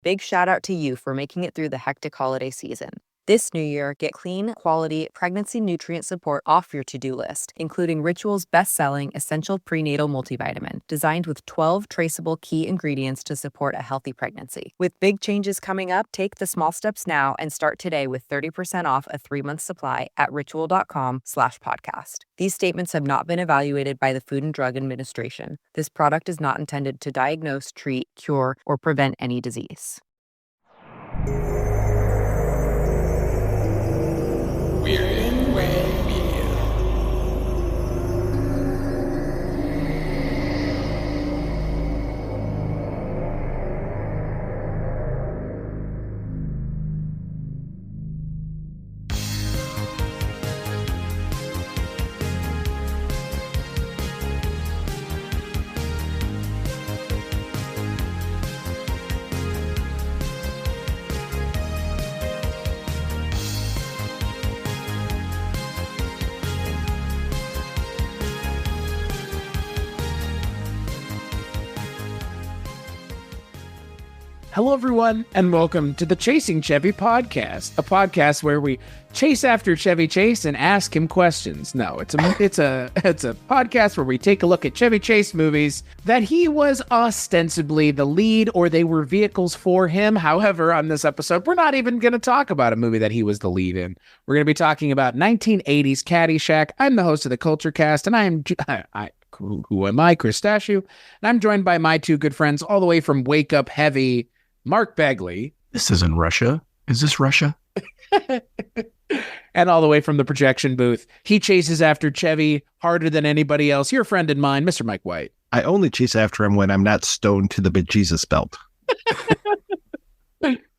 Big shout out to you for making it through the hectic holiday season. This new year, get clean, quality, pregnancy nutrient support off your to-do list, including Ritual's best-selling Essential Prenatal Multivitamin, designed with 12 traceable key ingredients to support a healthy pregnancy. With big changes coming up, take the small steps now and start today with 30% off a 3-month supply at ritual.com/podcast. These statements have not been evaluated by the Food and Drug Administration. This product is not intended to diagnose, treat, cure, or prevent any disease. We're in Way Media. Hello, everyone, and welcome to the Chasing Chevy podcast, a podcast where we chase after Chevy Chase and ask him questions. No, it's a podcast where we take a look at Chevy Chase movies that he was ostensibly the lead or they were vehicles for him. However, on this episode, we're not even going to talk about a movie that he was the lead in. We're going to be talking about 1980s Caddyshack. I'm the host of the Culture Cast, and who am I, Chris Stashew? And I'm joined by my two good friends all the way from Wake Up Heavy, Mark Begley. This isn't Russia. Is this Russia? And all the way from the projection booth, he chases after Chevy harder than anybody else. Your friend and mine, Mr. Mike White. I only chase after him when I'm not stoned to the bejesus belt.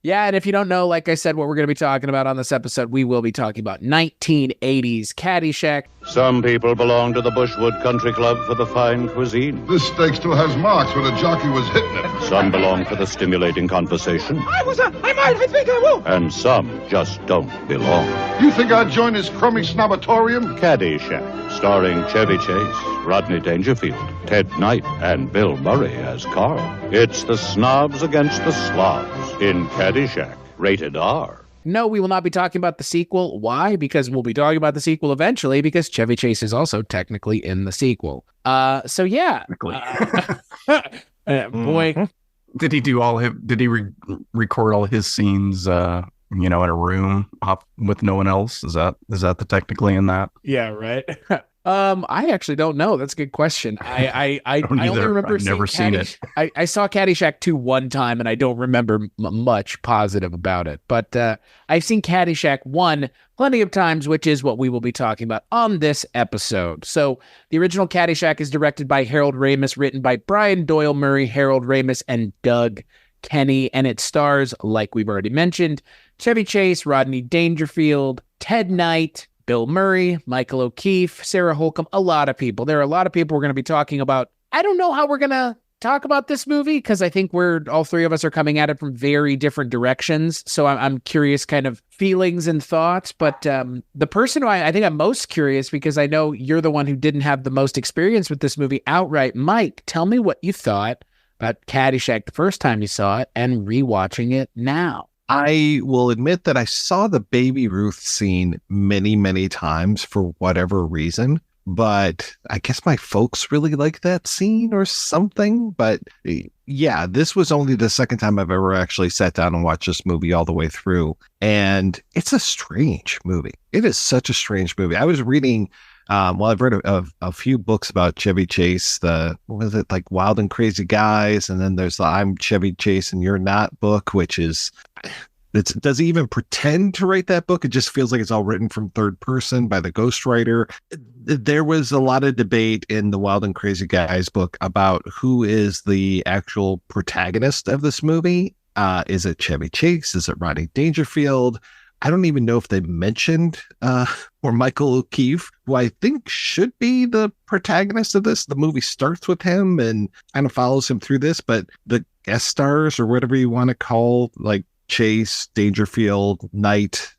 Yeah, and if you don't know, like I said, what we're going to be talking about on this episode, we will be talking about 1980s Caddyshack. Some people belong to the Bushwood Country Club for the fine cuisine. This steak still has marks where the jockey was hitting it. Some belong for the stimulating conversation. I think I will. And some just don't belong. You think I'd join this crummy snobatorium? Caddyshack, starring Chevy Chase, Rodney Dangerfield, Ted Knight, and Bill Murray as Carl. It's the snobs against the slobs in Caddyshack, rated R. No, we will not be talking about the sequel. Why? Because we'll be talking about the sequel eventually, because Chevy Chase is also technically in the sequel. So yeah. Boy. Did he do did he record all his scenes, in a room with no one else? Is that the technically in that? Yeah, right. I actually don't know. That's a good question. I only remember I've never seen it. I saw Caddyshack 2 one time, and I don't remember much positive about it. But I've seen Caddyshack 1 plenty of times, which is what we will be talking about on this episode. So the original Caddyshack is directed by Harold Ramis, written by Brian Doyle Murray, Harold Ramis, and Doug Kenny, and it stars, like we've already mentioned, Chevy Chase, Rodney Dangerfield, Ted Knight, Bill Murray, Michael O'Keefe, Sarah Holcomb, a lot of people. There are a lot of people we're going to be talking about. I don't know how we're going to talk about this movie because I think all three of us are coming at it from very different directions. So I'm curious kind of feelings and thoughts. But the person who I think I'm most curious, because I know you're the one who didn't have the most experience with this movie outright. Mike, tell me what you thought about Caddyshack the first time you saw it and rewatching it now. I will admit that I saw the Baby Ruth scene many, many times for whatever reason, but I guess my folks really like that scene or something. But yeah, this was only the second time I've ever actually sat down and watched this movie all the way through. And it's a strange movie. It is such a strange movie. I was reading, I've read a few books about Chevy Chase, like Wild and Crazy Guys, and then there's the I'm Chevy Chase and You're Not book, which is, does he even pretend to write that book? It just feels like it's all written from third person by the ghostwriter. There was a lot of debate in the Wild and Crazy Guys book about who is the actual protagonist of this movie. Is it Chevy Chase? Is it Rodney Dangerfield? I don't even know if they mentioned or Michael O'Keefe, who I think should be the protagonist of this. The movie starts with him and kind of follows him through this, but the guest stars or whatever you want to call, like Chase, Dangerfield, Knight,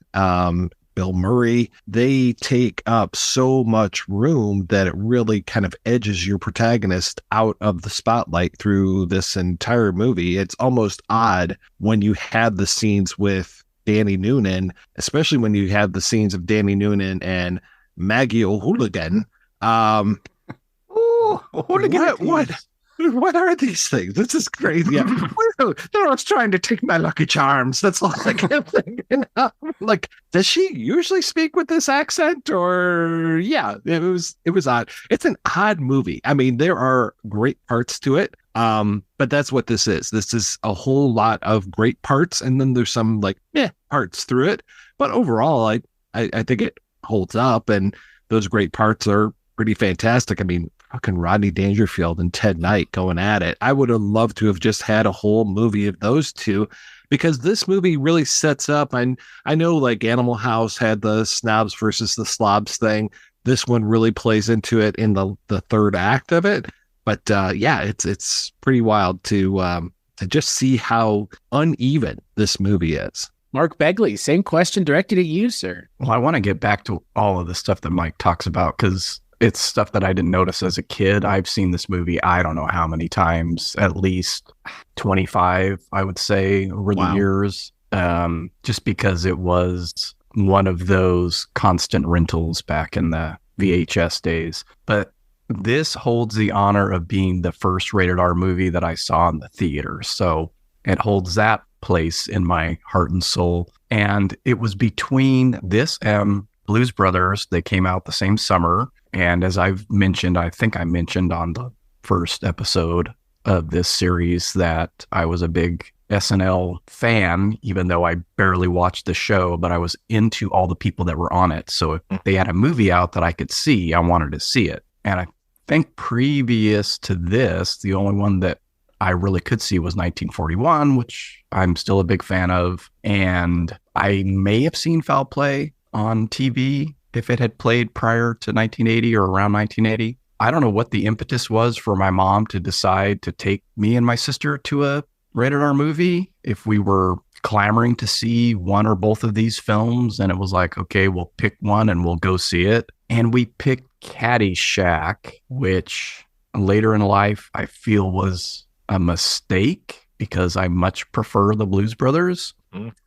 Bill Murray, they take up so much room that it really kind of edges your protagonist out of the spotlight through this entire movie. It's almost odd when you have the scenes with Danny Noonan, especially when you have the scenes of Danny Noonan and Maggie O'Hooligan. What are these things? This is crazy. They're always trying to take my Lucky Charms. That's all I can think. Like, does she usually speak with this accent? Or it was odd. It's an odd movie. I mean, there are great parts to it. But that's what this is. This is a whole lot of great parts, and then there's some parts through it. But overall, I think it holds up, and those great parts are pretty fantastic. I mean, fucking Rodney Dangerfield and Ted Knight going at it. I would have loved to have just had a whole movie of those two, because this movie really sets up. And I know like Animal House had the snobs versus the slobs thing. This one really plays into it in the third act of it. But it's pretty wild to just see how uneven this movie is. Mark Begley, same question directed at you, sir. Well, I want to get back to all of the stuff that Mike talks about, because it's stuff that I didn't notice as a kid. I've seen this movie, I don't know how many times, at least 25, I would say, over the years, just because it was one of those constant rentals back in the VHS days. But this holds the honor of being the first rated R movie that I saw in the theater. So it holds that place in my heart and soul. And it was between this and Blues Brothers. They came out the same summer. And as I've mentioned, I think I mentioned on the first episode of this series that I was a big SNL fan, even though I barely watched the show, but I was into all the people that were on it. So if they had a movie out that I could see, I wanted to see it. And I think previous to this, the only one that I really could see was 1941, which I'm still a big fan of. And I may have seen Foul Play on TV if it had played prior to 1980 or around 1980. I don't know what the impetus was for my mom to decide to take me and my sister to a rated R movie. If we were clamoring to see one or both of these films, and it was like, okay, we'll pick one and we'll go see it. And we picked Caddyshack, which later in life I feel was a mistake because I much prefer the Blues Brothers.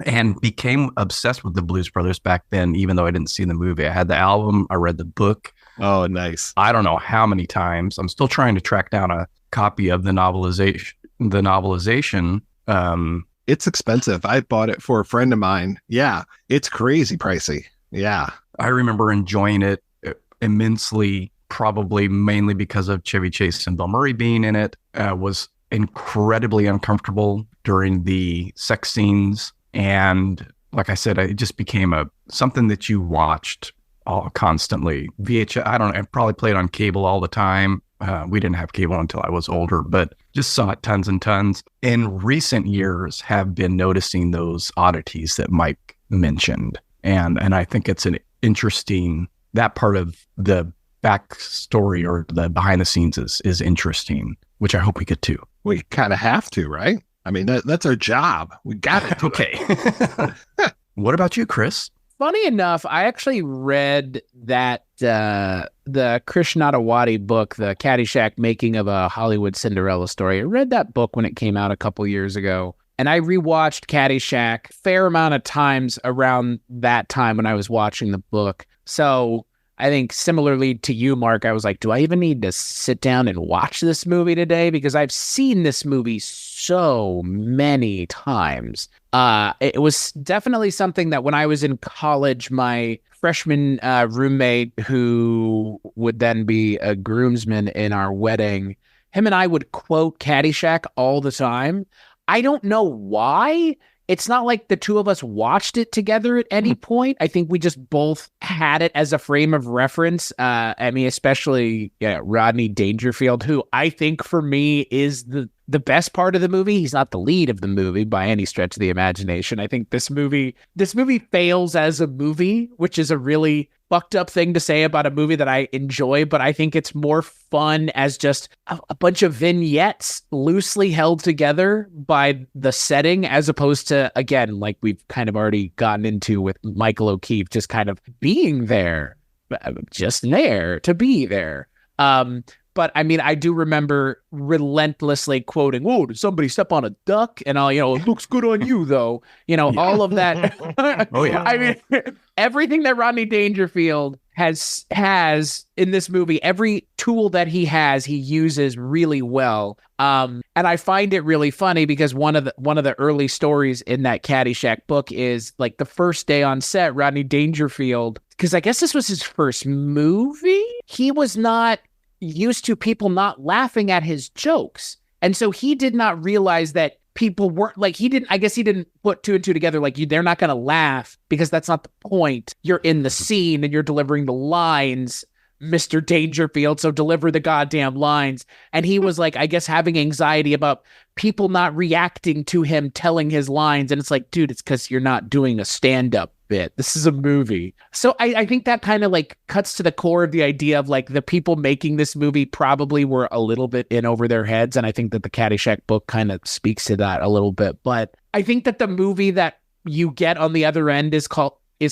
And became obsessed with the Blues Brothers back then, even though I didn't see the movie. I had the album, I read the book. Oh, nice. I don't know how many times. I'm still trying to track down a copy of the novelization. It's expensive. I bought it for a friend of mine. Yeah, it's crazy pricey. Yeah. I remember enjoying it immensely, probably mainly because of Chevy Chase and Bill Murray being in it. Was incredibly uncomfortable during the sex scenes, and like I said, it just became something that you watched constantly. VHS, I don't know, I probably played on cable all the time. We didn't have cable until I was older, but just saw it tons and tons. In recent years, have been noticing those oddities that Mike mentioned, and I think it's an interesting, that part of the backstory or the behind the scenes is interesting, which I hope we get to. We kind of have to, right? I mean, that's our job. We got it. Okay. What about you, Chris? Funny enough, I actually read that the Krish Natawati book, the Caddyshack Making of a Hollywood Cinderella Story. I read that book when it came out a couple years ago, and I rewatched Caddyshack a fair amount of times around that time when I was watching the book. So I think similarly to you, Mark, I was like, do I even need to sit down and watch this movie today? Because I've seen this movie so many times. It was definitely something that when I was in college, my freshman roommate, who would then be a groomsman in our wedding, him and I would quote Caddyshack all the time. I don't know why. It's not like the two of us watched it together at any point. I think we just both had it as a frame of reference. I mean, especially Rodney Dangerfield, who I think for me is the best part of the movie. He's not the lead of the movie by any stretch of the imagination. I think this movie fails as a movie, which is a really fucked up thing to say about a movie that I enjoy, but I think it's more fun as just a bunch of vignettes loosely held together by the setting, as opposed to, again, like we've kind of already gotten into with Michael O'Keefe, just kind of being there, just there to be there. But I mean, I do remember relentlessly quoting, "Whoa, did somebody step on a duck?" And all, it looks good on you, though. All of that. Oh, yeah. I mean, everything that Rodney Dangerfield has in this movie, every tool that he has, he uses really well. And I find it really funny because one of the early stories in that Caddyshack book is like the first day on set, Rodney Dangerfield, because I guess this was his first movie. He was not used to people not laughing at his jokes. And so he did not realize that people weren't like, he didn't put two and two together. Like, they're not going to laugh because that's not the point. You're in the scene and you're delivering the lines, Mr. Dangerfield. So deliver the goddamn lines. And he was like, I guess, having anxiety about people not reacting to him telling his lines. And it's like, dude, it's because you're not doing a stand-up bit. This is a movie. So I think that kind of like cuts to the core of the idea of like the people making this movie probably were a little bit in over their heads. And I think that the Caddyshack book kind of speaks to that a little bit. But I think that the movie that you get on the other end is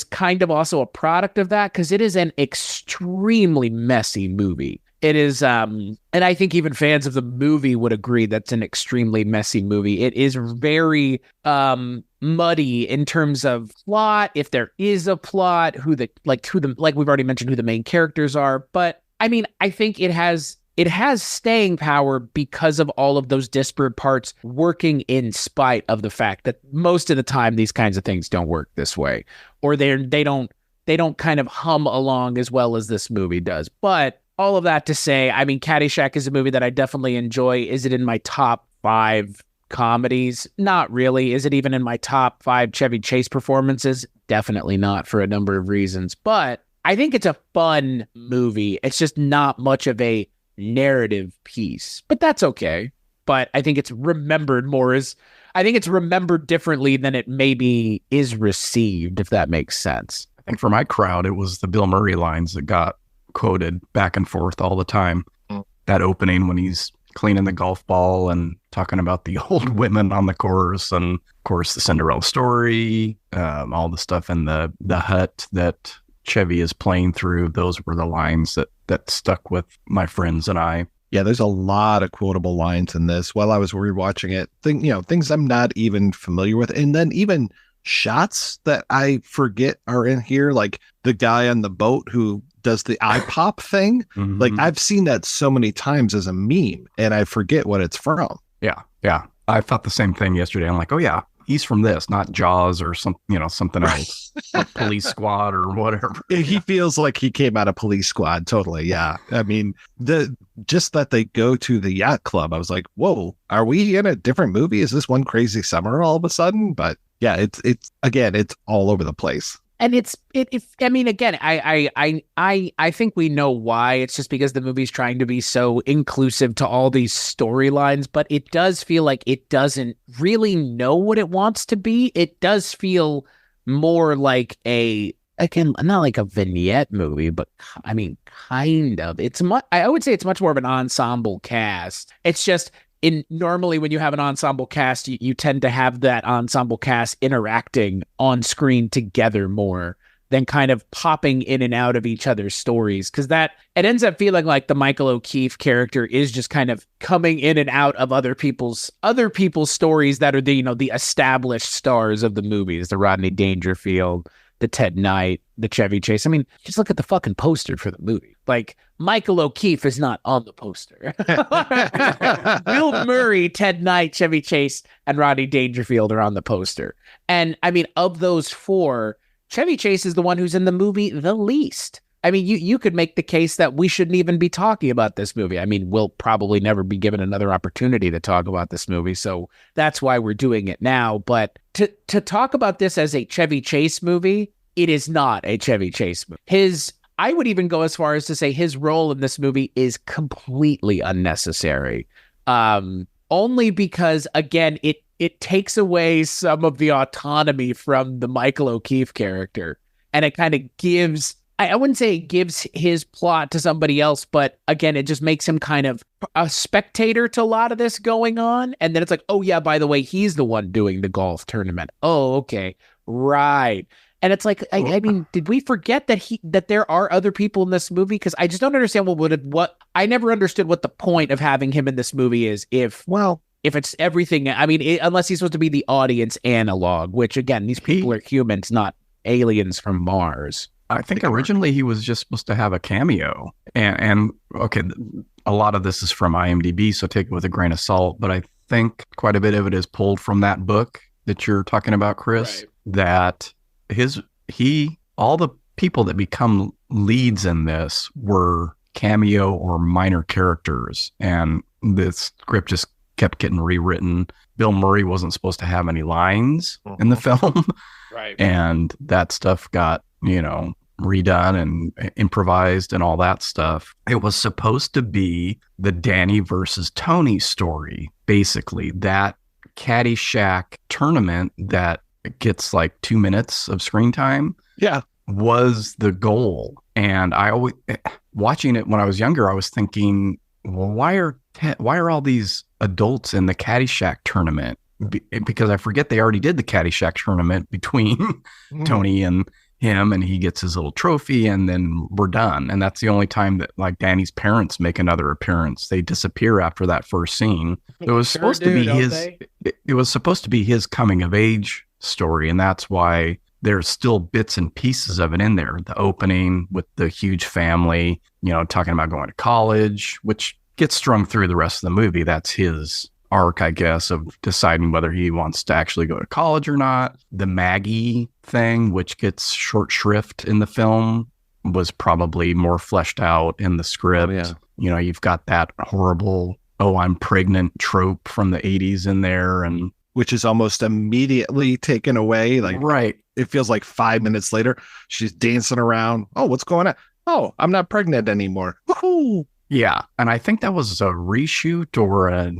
kind of also a product of that, because it is an extremely messy movie. It is, and I think even fans of the movie would agree that's an extremely messy movie. It is very muddy in terms of plot, if there is a plot, like we've already mentioned who the main characters are. But I mean, I think it has staying power because of all of those disparate parts working in spite of the fact that most of the time these kinds of things don't work this way, or they don't kind of hum along as well as this movie does. But all of that to say, I mean, Caddyshack is a movie that I definitely enjoy. Is it in my top 5 comedies? Not really. Is it even in my top 5 Chevy Chase performances? Definitely not, for a number of reasons. But I think it's a fun movie. It's just not much of a narrative piece, but that's okay. But I think it's remembered differently than it maybe is received, if that makes sense. I think for my crowd, it was the Bill Murray lines that got quoted back and forth all the time. That opening when he's cleaning the golf ball and talking about the old women on the course, and of course the Cinderella story, all the stuff in the hut that Chevy is playing through. Those were the lines that stuck with my friends and I. Yeah, there's a lot of quotable lines in this. While I was rewatching it, things I'm not even familiar with, and then even shots that I forget are in here, like the guy on the boat who does the eye pop thing. Mm-hmm. Like, I've seen that so many times as a meme, and I forget what it's from. Yeah. I thought the same thing yesterday. I'm like, oh yeah, he's from this, not Jaws or something else, like Police Squad or whatever. He feels like he came out of Police Squad. Totally. Yeah. I mean, just that they go to the yacht club, I was like, whoa, are we in a different movie? Is this One Crazy Summer all of a sudden? But yeah, it's all over the place. And I mean, again, I think we know why. It's just because the movie's trying to be so inclusive to all these storylines, but it does feel like it doesn't really know what it wants to be. It does feel more like not like a vignette movie, but I mean, kind of. I would say it's much more of an ensemble cast. It's just, normally when you have an ensemble cast, you tend to have that ensemble cast interacting on screen together more than kind of popping in and out of each other's stories, because it ends up feeling like the Michael O'Keefe character is just kind of coming in and out of other people's stories that are the established stars of the movies, the Rodney Dangerfield, the Ted Knight, the Chevy Chase. I mean, just look at the fucking poster for the movie. Like, Michael O'Keefe is not on the poster. Bill Murray, Ted Knight, Chevy Chase, and Rodney Dangerfield are on the poster. And I mean, of those 4, Chevy Chase is the one who's in the movie the least. I mean, you could make the case that we shouldn't even be talking about this movie. I mean, we'll probably never be given another opportunity to talk about this movie, so that's why we're doing it now. But to talk about this as a Chevy Chase movie, it is not a Chevy Chase movie. I would even go as far as to say his role in this movie is completely unnecessary. only because, again, it takes away some of the autonomy from the Michael O'Keefe character. And it kind of gives, I wouldn't say it gives his plot to somebody else, but again, it just makes him kind of a spectator to a lot of this going on. And then it's like, oh yeah, by the way, he's the one doing the golf tournament. Oh, okay. Right. And it's like, I mean, did we forget that there are other people in this movie? Because I just don't understand what I never understood what the point of having him in this movie is if it's everything. I mean, unless he's supposed to be the audience analog, which again, these people are humans, not aliens from Mars. I think originally he was just supposed to have a cameo, and okay, a lot of this is from IMDb, so take it with a grain of salt. But I think quite a bit of it is pulled from that book that you're talking about, Chris. Right. That all the people that become leads in this were cameo or minor characters, and the script just kept getting rewritten. Bill Murray wasn't supposed to have any lines in the film. Right. And that stuff got, redone and improvised and all that stuff. It was supposed to be the Danny versus Tony story, basically. That Caddyshack tournament that gets like 2 minutes of screen time was the goal. And I always, watching it when I was younger, I was thinking, well, why are all these adults in the Caddyshack tournament? Because I forget they already did the Caddyshack tournament between Tony and him, and he gets his little trophy, and then we're done. And that's the only time that like Danny's parents make another appearance. They disappear after that first scene. It was supposed to be it was supposed to be his coming of age story, and that's why there's still bits and pieces of it in there. The opening with the huge family, talking about going to college, which gets strung through the rest of the movie. That's his arc, I guess, of deciding whether he wants to actually go to college or not. The Maggie thing, which gets short shrift in the film, was probably more fleshed out in the script. You've got that horrible, oh, I'm pregnant trope from the 80s in there, and which is almost immediately taken away. Like, right. It feels like 5 minutes later, she's dancing around. Oh, what's going on? Oh, I'm not pregnant anymore. Woohoo! Yeah. And I think that was a reshoot or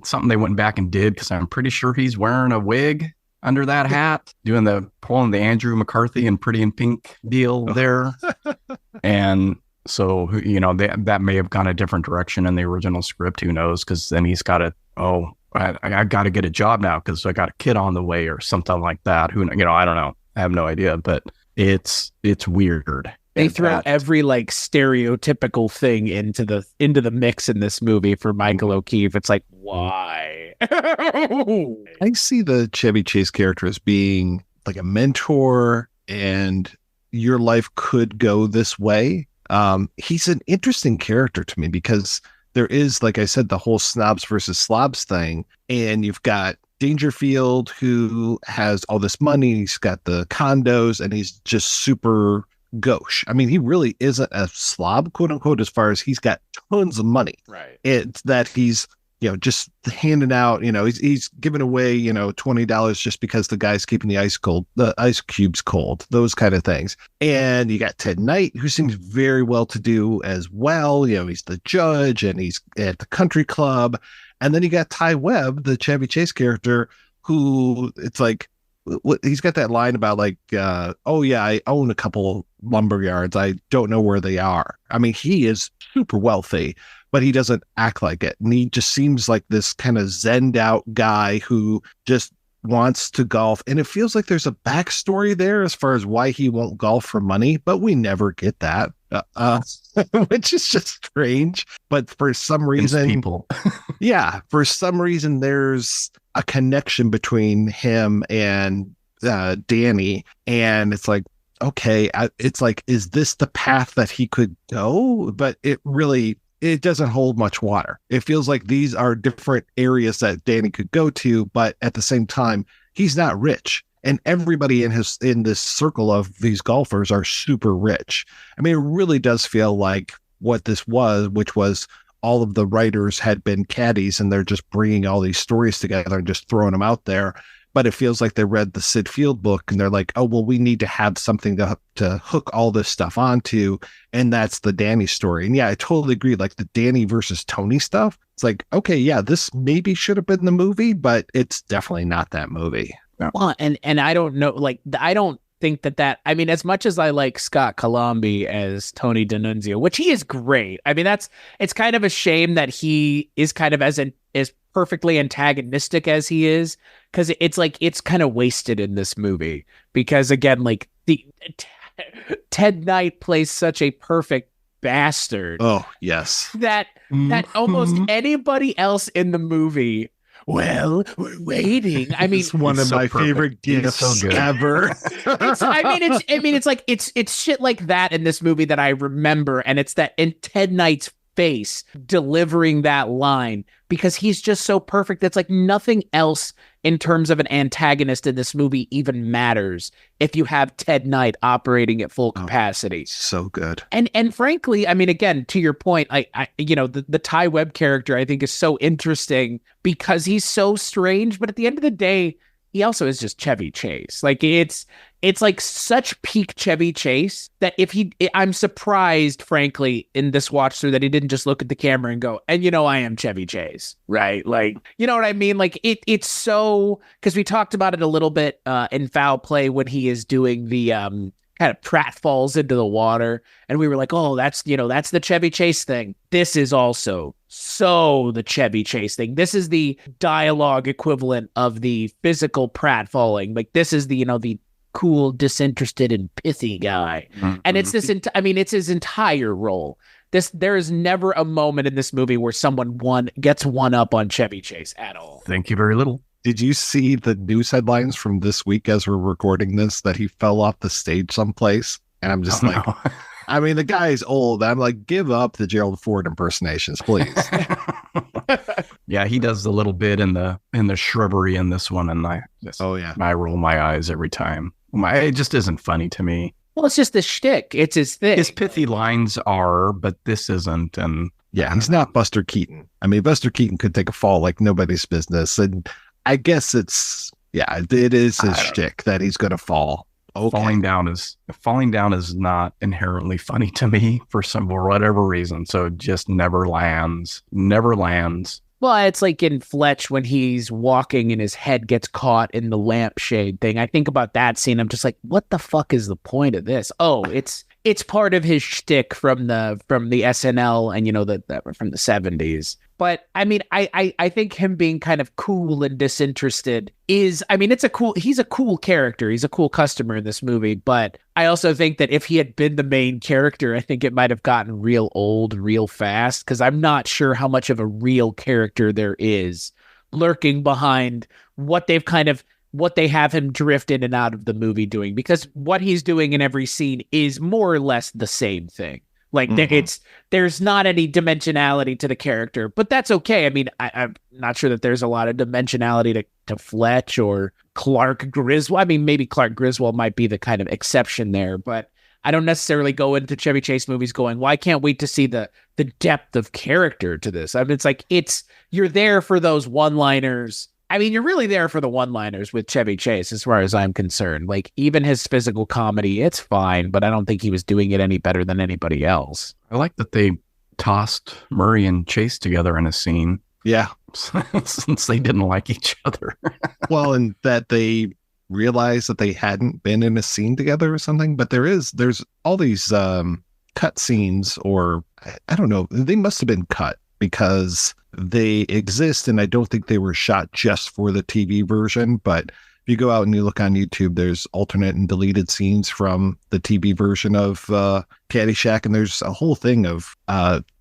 something they went back and did, because I'm pretty sure he's wearing a wig under that hat, pulling the Andrew McCarthy and Pretty in Pink deal there. And so, that may have gone a different direction in the original script. Who knows? Because then he's got I got to get a job now because I got a kid on the way or something like that. I don't know. I have no idea, but it's weird. They throw every like stereotypical thing into the mix in this movie for Michael O'Keefe. It's like, why? I see the Chevy Chase character as being like a mentor, and your life could go this way. He's an interesting character to me because there is, like I said, the whole snobs versus slobs thing. And you've got Dangerfield, who has all this money. He's got the condos, and he's just super gauche. I mean, he really isn't a slob, quote unquote, as far as he's got tons of money. Right. It's that he's, just handing out, he's giving away, $20 just because the guy's keeping the ice cubes cold, those kind of things. And you got Ted Knight, who seems very well to do as well. He's the judge and he's at the country club. And then you got Ty Webb, the Chevy Chase character, who it's like, he's got that line about like, oh yeah, I own a couple lumber yards. I don't know where they are. I mean, he is super wealthy, but he doesn't act like it. And he just seems like this kind of zened out guy who just wants to golf. And it feels like there's a backstory there as far as why he won't golf for money, but we never get that, which is just strange. But for some reason, for some reason, there's a connection between him and Danny. And it's like, okay, it's like, is this the path that he could go? But it doesn't hold much water. It feels like these are different areas that Danny could go to, but at the same time, he's not rich. And everybody in this circle of these golfers are super rich. I mean, it really does feel like what this was, which was all of the writers had been caddies, and they're just bringing all these stories together and just throwing them out there. but it feels like they read the Sid Field book and they're like, oh, well, we need to have something to hook all this stuff onto. And that's the Danny story. And yeah, I totally agree. Like the Danny versus Tony stuff. It's like, okay, yeah, this maybe should have been the movie, but it's definitely not that movie. Well, and I don't know, like, I don't think that I mean, as much as I like Scott Colombi as Tony D'Annunzio, which he is great. I mean, it's kind of a shame that he is kind of as perfectly antagonistic as he is, because it's like it's kind of wasted in this movie, because again, like Ted Knight plays such a perfect bastard. Oh, yes. That almost anybody else in the movie, well, we're waiting. I mean, it's one of my favorite gifts ever. It's shit like that in this movie that I remember, and it's that in Ted Knight's face delivering that line, because he's just so perfect. That's like nothing else in terms of an antagonist in this movie even matters if you have Ted Knight operating at full capacity. So good. And frankly, I mean, again, to your point, I the Ty Webb character I think is so interesting because he's so strange, but at the end of the day, he also is just Chevy Chase. Like it's like such peak Chevy Chase that I'm surprised, frankly, in this watch through that he didn't just look at the camera and go, and I am Chevy Chase, right? Like, you know what I mean? Like it's so, because we talked about it a little bit in Foul Play when he is doing the kind of pratfalls into the water, and we were like, oh, that's the Chevy Chase thing. This is also so the Chevy Chase thing. This is the dialogue equivalent of the physical pratfalling. Like this is the the cool, disinterested, and pithy guy. Mm-hmm. And it's this. It's his entire role. There is never a moment in this movie where someone gets one up on Chevy Chase at all. Thank you very little. Did you see the news headlines from this week as we're recording this that he fell off the stage someplace? And I'm just no. I mean, the guy's old. I'm like, give up the Gerald Ford impersonations, please. Yeah, he does the little bit in the shrubbery in this one, and I roll my eyes every time. It just isn't funny to me. Well, it's just the shtick. It's his thing. His pithy lines are, but this isn't. And yeah, he's not Buster Keaton. I mean, Buster Keaton could take a fall like nobody's business, and I guess it is his shtick that he's going to fall. Okay. Falling down is not inherently funny to me for whatever reason. So it just never lands. Well, it's like in Fletch when he's walking and his head gets caught in the lampshade thing. I think about that scene. I'm just like, what the fuck is the point of this? Oh, it's part of his shtick from the SNL and from the 70s. But I mean, I think him being kind of cool and disinterested he's a cool character. He's a cool customer in this movie. But I also think that if he had been the main character, I think it might have gotten real old real fast, because I'm not sure how much of a real character there is lurking behind what they have him drift in and out of the movie doing, because what he's doing in every scene is more or less the same thing. Like there's not any dimensionality to the character, but that's okay. I mean, I'm not sure that there's a lot of dimensionality to Fletch or Clark Griswold. I mean, maybe Clark Griswold might be the kind of exception there, but I don't necessarily go into Chevy Chase movies going, well, I can't wait to see the depth of character to this. I mean, it's like, you're there for those one-liners. I mean, you're really there for the one-liners with Chevy Chase, as far as I'm concerned. Like, even his physical comedy, it's fine, but I don't think he was doing it any better than anybody else. I like that they tossed Murray and Chase together in a scene. Yeah. Since they didn't like each other. Well, and that they realized that they hadn't been in a scene together or something. But there's all these cut scenes, or I don't know, they must have been cut, because they exist, and I don't think they were shot just for the TV version. But if you go out and you look on YouTube, there's alternate and deleted scenes from the TV version of Caddyshack, and there's a whole thing of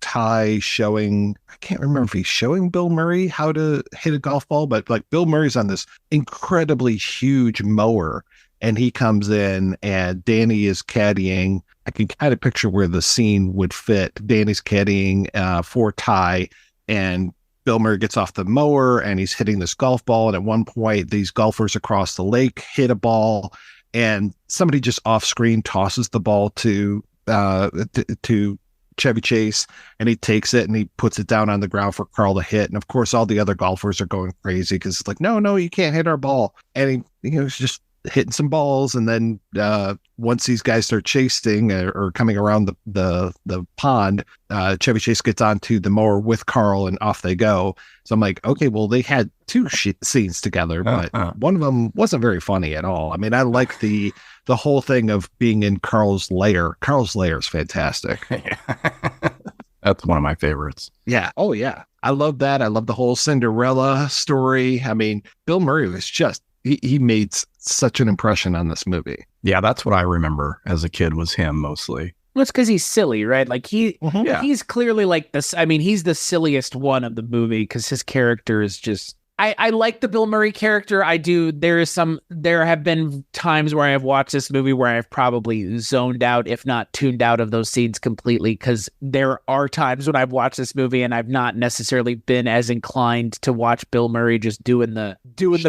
Ty showing, I can't remember if he's showing Bill Murray how to hit a golf ball, but like Bill Murray's on this incredibly huge mower, and he comes in and Danny is caddying. I can kind of picture where the scene would fit. Danny's caddying for Ty, and Bill Murray gets off the mower and he's hitting this golf ball. And at one point, these golfers across the lake hit a ball, and somebody just off screen tosses the ball to Chevy Chase, and he takes it and he puts it down on the ground for Carl to hit. And of course, all the other golfers are going crazy because it's like, no, you can't hit our ball. And he's just hitting some balls. And then once these guys start chasing or coming around the pond, Chevy Chase gets onto the mower with Carl and off they go. So I'm like, okay, well, they had two scenes together, but one of them wasn't very funny at all. I mean, I like the whole thing of being in Carl's lair. Carl's lair is fantastic. That's one of my favorites. Yeah. Oh, yeah. I love that. I love the whole Cinderella story. I mean, Bill Murray was just, he made such an impression on this movie. Yeah, that's what I remember as a kid was him mostly. Well, it's because he's silly, right? Like he's clearly like this. I mean, he's the silliest one of the movie because his character is just. I like the Bill Murray character. I do. There have been times where I have watched this movie where I've probably zoned out, if not tuned out of those scenes completely, because there are times when I've watched this movie and I've not necessarily been as inclined to watch Bill Murray just doing the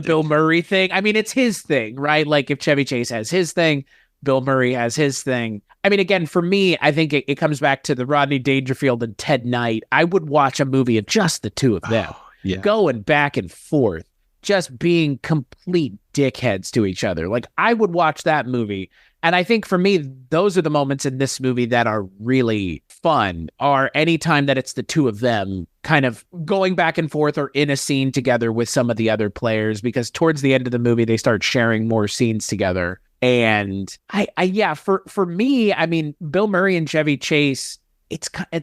Bill Murray thing. I mean, it's his thing, right? Like if Chevy Chase has his thing, Bill Murray has his thing. I mean, again, for me, I think it comes back to the Rodney Dangerfield and Ted Knight. I would watch a movie of just the two of them. Yeah. Going back and forth, just being complete dickheads to each other. Like, I would watch that movie. And I think for me, those are the moments in this movie that are really fun, are anytime that it's the two of them kind of going back and forth or in a scene together with some of the other players, because towards the end of the movie, they start sharing more scenes together. And for me, I mean, Bill Murray and Chevy Chase,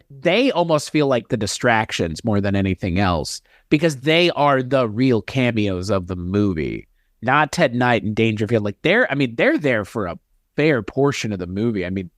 they almost feel like the distractions more than anything else, because they are the real cameos of the movie, not Ted Knight and Dangerfield. Like they're there for a fair portion of the movie. I mean,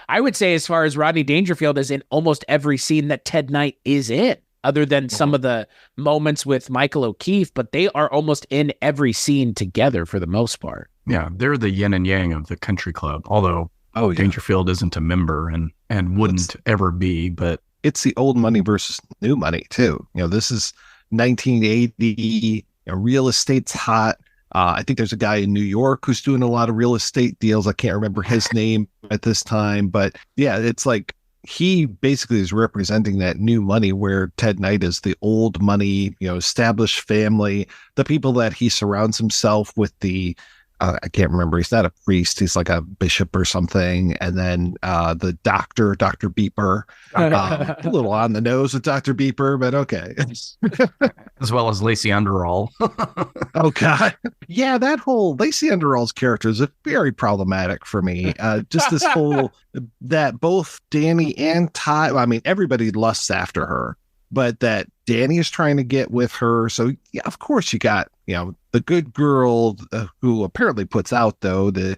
I would say as far as Rodney Dangerfield is in almost every scene that Ted Knight is in, other than some of the moments with Michael O'Keefe, but they are almost in every scene together for the most part. Yeah, they're the yin and yang of the country club, although Dangerfield isn't a member and wouldn't ever be, but it's the old money versus new money too. You know, this is 1980. Real estate's hot. I think there's a guy in New York who's doing a lot of real estate deals. I can't remember his name at this time, but yeah, it's like he basically is representing that new money, where Ted Knight is the old money, established family, the people that he surrounds himself with. I can't remember. He's not a priest. He's like a bishop or something. And then the Dr. Beeper, a little on the nose with Dr. Beeper, but okay. As well as Lacey Underall. Oh, God. Yeah, that whole Lacey Underall's character is very problematic for me. Just this whole, that both Danny and Ty, I mean, everybody lusts after her, but that Danny is trying to get with her. So, yeah, of course you got, the good girl who apparently puts out, though, the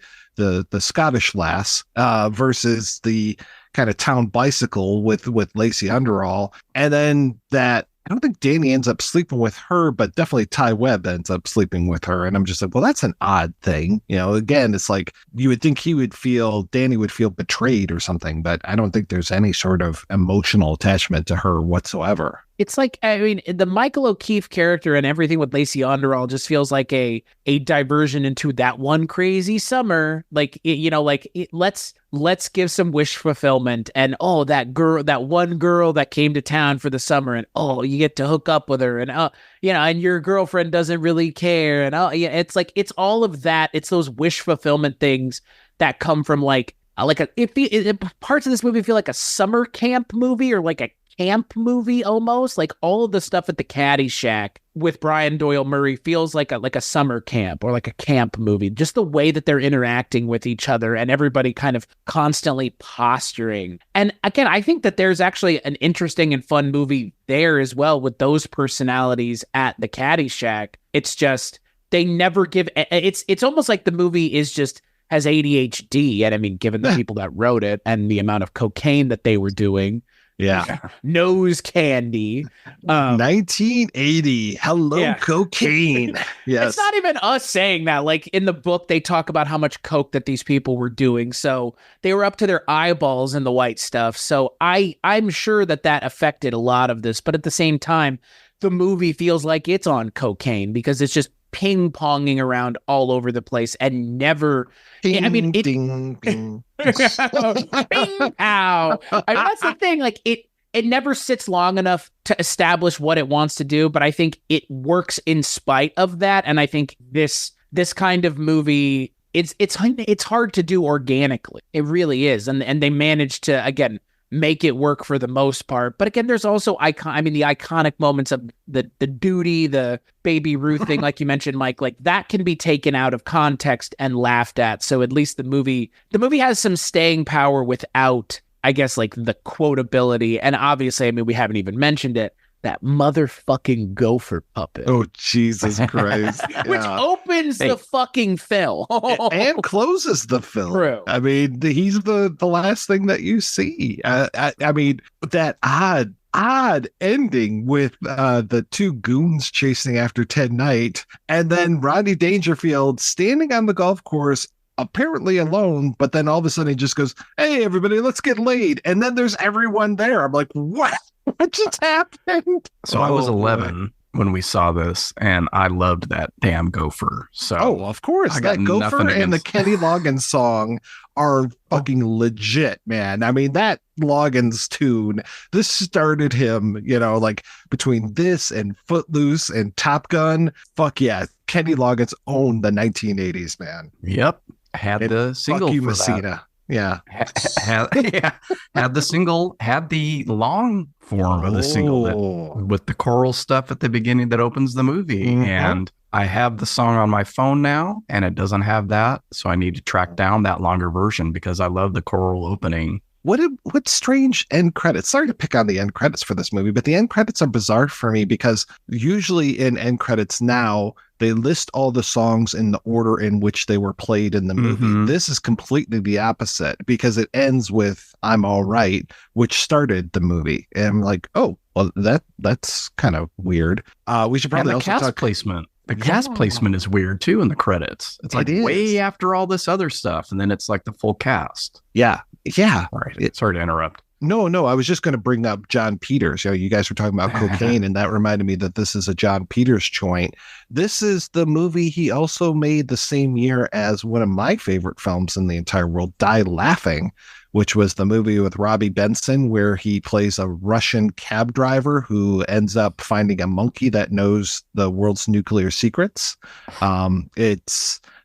Scottish lass versus the kind of town bicycle with Lacey Underall. And then that, I don't think Danny ends up sleeping with her, but definitely Ty Webb ends up sleeping with her. And I'm just like, well, that's an odd thing. Again, it's like you would think Danny would feel betrayed or something, but I don't think there's any sort of emotional attachment to her whatsoever. It's like, I mean, the Michael O'Keefe character and everything with Lacey Underall just feels like a diversion into that one crazy summer. Like, let's give some wish fulfillment. And, that one girl that came to town for the summer, and, you get to hook up with her, and, and your girlfriend doesn't really care. And, it's like, it's all of that. It's those wish fulfillment things that come from parts of this movie feel like a summer camp movie, or like a camp movie almost. Like all of the stuff at the Caddyshack with Brian Doyle Murray feels like a summer camp or like a camp movie. Just the way that they're interacting with each other and everybody kind of constantly posturing. And again, I think that there's actually an interesting and fun movie there as well with those personalities at the Caddyshack. It's just they never give. It's almost like the movie has ADHD. And I mean, given the people that wrote it and the amount of cocaine that they were doing. Yeah. Nose candy. 1980. Hello, cocaine. Yes. It's not even us saying that. Like in the book, they talk about how much coke that these people were doing. So they were up to their eyeballs in the white stuff. So I'm sure that affected a lot of this. But at the same time, the movie feels like it's on cocaine because it's just ping-ponging around all over the place and never... Ding, I mean, ding, ding. Bing, pow. I mean, that's the thing. Like it never sits long enough to establish what it wants to do, but I think it works in spite of that. And I think this kind of movie, it's hard to do organically. It really is. And they managed to, again, make it work for the most part. But again, there's also the iconic moments of the duty, the Baby Ruth thing, like you mentioned, Mike, like that can be taken out of context and laughed at. So at least the movie has some staying power without, I guess, like the quotability. And obviously, I mean, we haven't even mentioned it, that motherfucking gopher puppet. Oh, Jesus Christ. Which opens the fucking film. And closes the film. True. I mean, he's the last thing that you see. I mean, that odd ending with the two goons chasing after Ted Knight, and then Rodney Dangerfield standing on the golf course, apparently alone, but then all of a sudden he just goes, "Hey, everybody, let's get laid." And then there's everyone there. I'm like, what? What just happened? So I was 11 when we saw this, and I loved that damn gopher. So of course, that gopher and the Kenny Loggins song are fucking legit, man. I mean, that Loggins tune, this started him, like between this and Footloose and Top Gun. Fuck yeah, Kenny Loggins owned the 1980s, man. Yep, had the single Fuck you, for Messina. that. Yeah. Had the single, had the long form of the single with the choral stuff at the beginning that opens the movie. Mm-hmm. And I have the song on my phone now, and it doesn't have that. So I need to track down that longer version because I love the choral opening. What strange end credits. Sorry to pick on the end credits for this movie, but the end credits are bizarre for me because usually in end credits now, they list all the songs in the order in which they were played in the movie. Mm-hmm. This is completely the opposite because it ends with "I'm All Right," which started the movie. And I'm like, oh, well, that's kind of weird. We should probably also talk placement. The cast placement is weird too in the credits. It's like way after all this other stuff, and then it's like the full cast. Yeah. All right. Sorry to interrupt. No, I was just going to bring up John Peters. You guys were talking about cocaine, and that reminded me that this is a John Peters joint. This is the movie he also made the same year as one of my favorite films in the entire world, Die Laughing, which was the movie with Robbie Benson, where he plays a Russian cab driver who ends up finding a monkey that knows the world's nuclear secrets.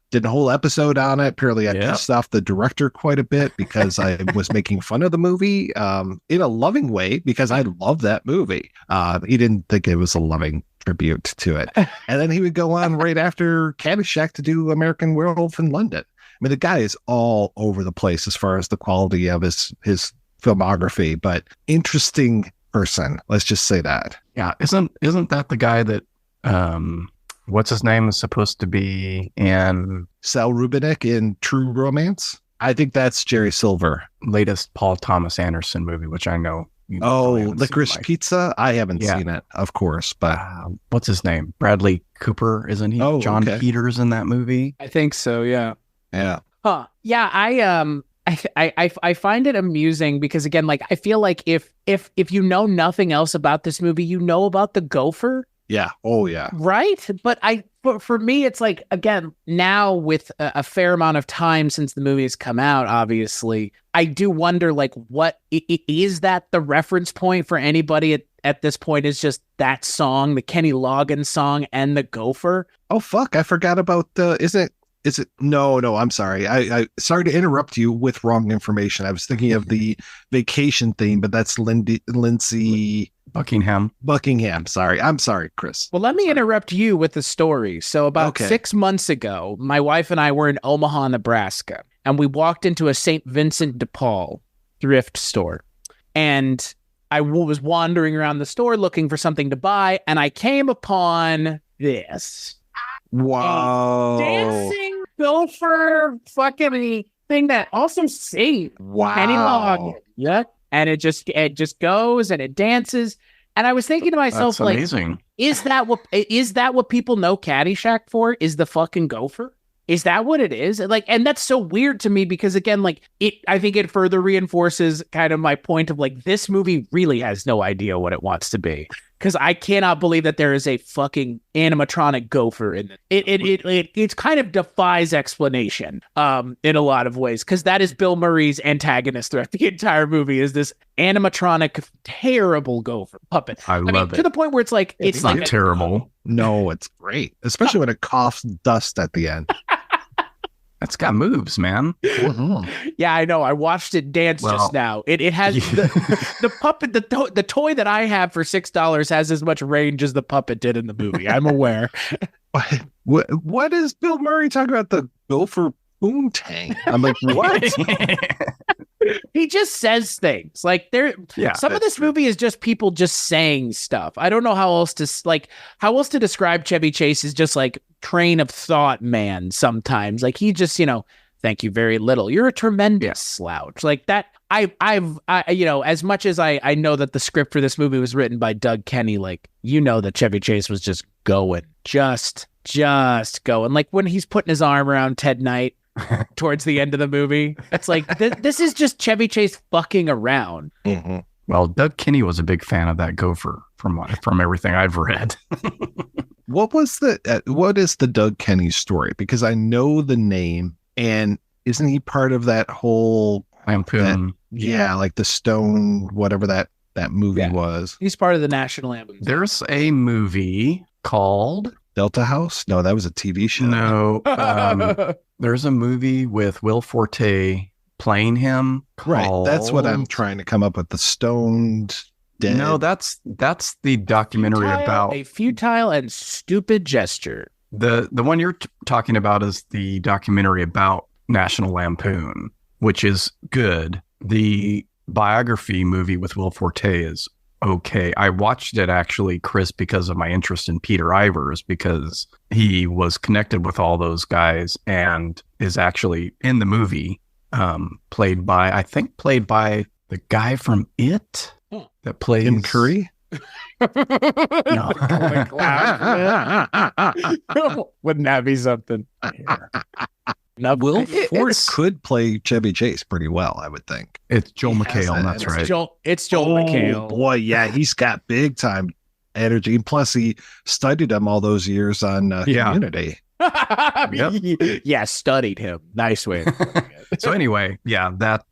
Did a whole episode on it. Apparently I pissed off the director quite a bit because I was making fun of the movie in a loving way because I love that movie. He didn't think it was a loving tribute to it. And then he would go on right after Caddyshack to do American Werewolf in London. I mean, the guy is all over the place as far as the quality of his filmography, but interesting person. Let's just say that. Yeah. Isn't that the guy that, what's his name is supposed to be in Sal Rubinek in True Romance? I think that's Jerry Silver. Latest Paul Thomas Anderson movie, which I know. Licorice Pizza? I haven't seen it, of course, but what's his name? Bradley Cooper, isn't he? John Peters in that movie? I think so, yeah. Yeah. Huh. Yeah, I find it amusing because again, like I feel like if you know nothing else about this movie, you know about the gopher. Yeah. Oh, yeah. Right. But for me, it's like, again, now with a fair amount of time since the movie has come out, obviously, I do wonder, like, what is that the reference point for anybody at this point is just that song, the Kenny Loggins song and the gopher. Oh, fuck. I forgot about is it? No, I'm sorry. I sorry to interrupt you with wrong information. I was thinking of the vacation theme, but that's Lindsay Buckingham. Sorry. I'm sorry, Chris. Well, let me interrupt you with the story. So about 6 months ago, my wife and I were in Omaha, Nebraska, and we walked into a St. Vincent de Paul thrift store. And I was wandering around the store looking for something to buy, and I came upon this. Wow. Dancing gopher fucking thing that also saved Kenny Loggins. Yeah. And it just goes and it dances. And I was thinking to myself, that's amazing. Is that what people know Caddyshack for? Is the fucking gopher? Is that what it is? Like, and that's so weird to me because again, like I think it further reinforces kind of my point of like, this movie really has no idea what it wants to be. because I cannot believe that there is a fucking animatronic gopher in it. It kind of defies explanation in a lot of ways, because that is Bill Murray's antagonist throughout the entire movie, is this animatronic terrible gopher puppet. I love to the point where it's like It's not like terrible. No, it's great, especially when it coughs dust at the end. It's got moves, man. Yeah, I know. I watched it dance just now. It has the puppet, the toy that I have for $6 has as much range as the puppet did in the movie. I'm aware. What is Bill Murray talking about? The gopher poontang? I'm like, what? He just says things like some of this movie is just people just saying stuff. I don't know how else to describe Chevy Chase is just like train of thought man sometimes. Like he just, thank you very little. You're a tremendous slouch. Like that. I've as much as I know that the script for this movie was written by Doug Kenny, like, that Chevy Chase was just going, just going. Like when he's putting his arm around Ted Knight towards the end of the movie, it's like this is just Chevy Chase fucking around. Mm-hmm. Well, Doug Kenny was a big fan of that gopher from everything I've read. What is the Doug Kenny story? Because I know the name, and isn't he part of that whole Lampoon? Like the Stone, whatever that movie was. He's part of the National Lampoon. There's a movie called Delta House? No, that was a TV show. No. There's a movie with Will Forte playing him. Right. That's what I'm trying to come up with. The Stoned Dead. No, that's the documentary about a futile and stupid gesture. The one you're talking about is the documentary about National Lampoon, which is good. The biography movie with Will Forte is okay. I watched it actually, Chris, because of my interest in Peter Ivers, because he was connected with all those guys and is actually in the movie, played by the guy from It that plays Tim Curry. No. Wouldn't that be something? Will Forte could play Chevy Chase pretty well, I would think. It's Joel McHale, that's right. It's Joel McHale. Boy, yeah, he's got big time energy. And plus, he studied him all those years on Community. Yeah, studied him. Nice way. So anyway, that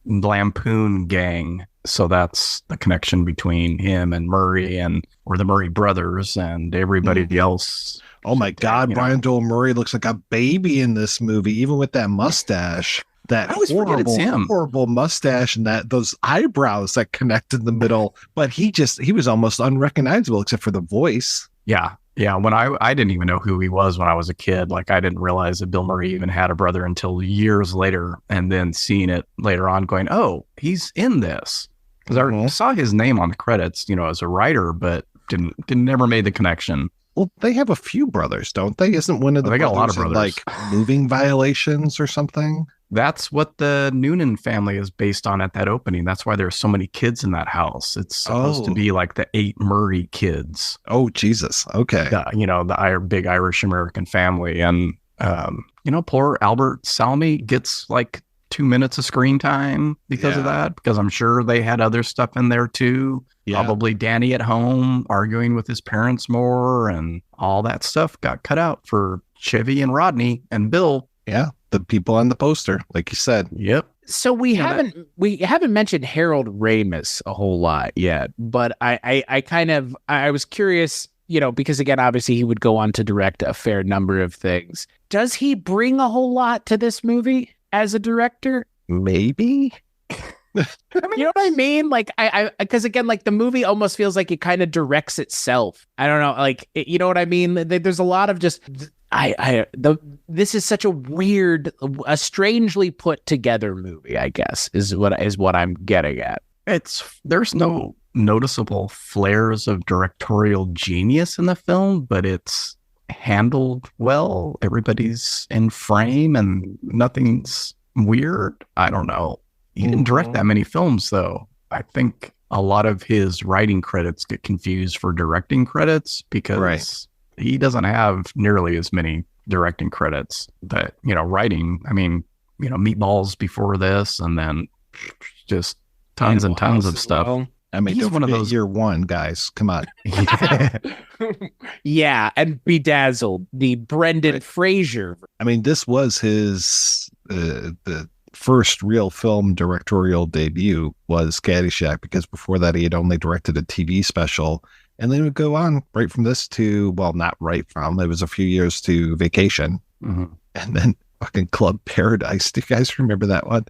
Lampoon gang. So that's the connection between him and Murray or the Murray brothers and everybody else. Oh my God, Brian Doyle Murray looks like a baby in this movie, even with that mustache. That horrible mustache and those eyebrows that connect in the middle. But he was almost unrecognizable except for the voice. Yeah. Yeah. When I didn't even know who he was when I was a kid. Like I didn't realize that Bill Murray even had a brother until years later, and then seeing it later on going, oh, he's in this. Because I saw his name on the credits, as a writer, but never made the connection. Well, they have a few brothers, don't they? Isn't one of the they got a lot of brothers brothers. like moving violations or something? That's what the Noonan family is based on at that opening. That's why there's so many kids in that house. It's supposed to be like the 8 Murray kids. Oh, Jesus. Okay. The big Irish American family. And, poor Albert Salmi gets like 2 minutes of screen time because of that, because I'm sure they had other stuff in there too. Yeah. Probably Danny at home arguing with his parents more, and all that stuff got cut out for Chevy and Rodney and Bill. Yeah. The people on the poster, like you said. Yep. So we haven't mentioned Harold Ramis a whole lot yet, but I was curious, because again, obviously he would go on to direct a fair number of things. Does he bring a whole lot to this movie as a director? Maybe. You know what I mean? Like because again, like the movie almost feels like it kind of directs itself. I don't know, like you know what I mean? There's a lot of just this is such a strangely put together movie, I guess, is what I'm getting at. There's no noticeable flares of directorial genius in the film, but it's handled well. Everybody's in frame and nothing's weird. I don't know. He didn't direct that many films, though. I think a lot of his writing credits get confused for directing credits because he doesn't have nearly as many directing credits. But, writing, I mean, Meatballs before this, and then just tons and tons of stuff. Well. I mean, He's don't one of forget those- year one, guys. Come on. Yeah, and Bedazzled, the Brendan Right. Fraser. I mean, this was his the first real film directorial debut was Caddyshack, because before that he had only directed a TV special, and then would go on right from this to, well, not right from, it was a few years to Vacation, Mhm. and then fucking Club Paradise. Do you guys remember that one?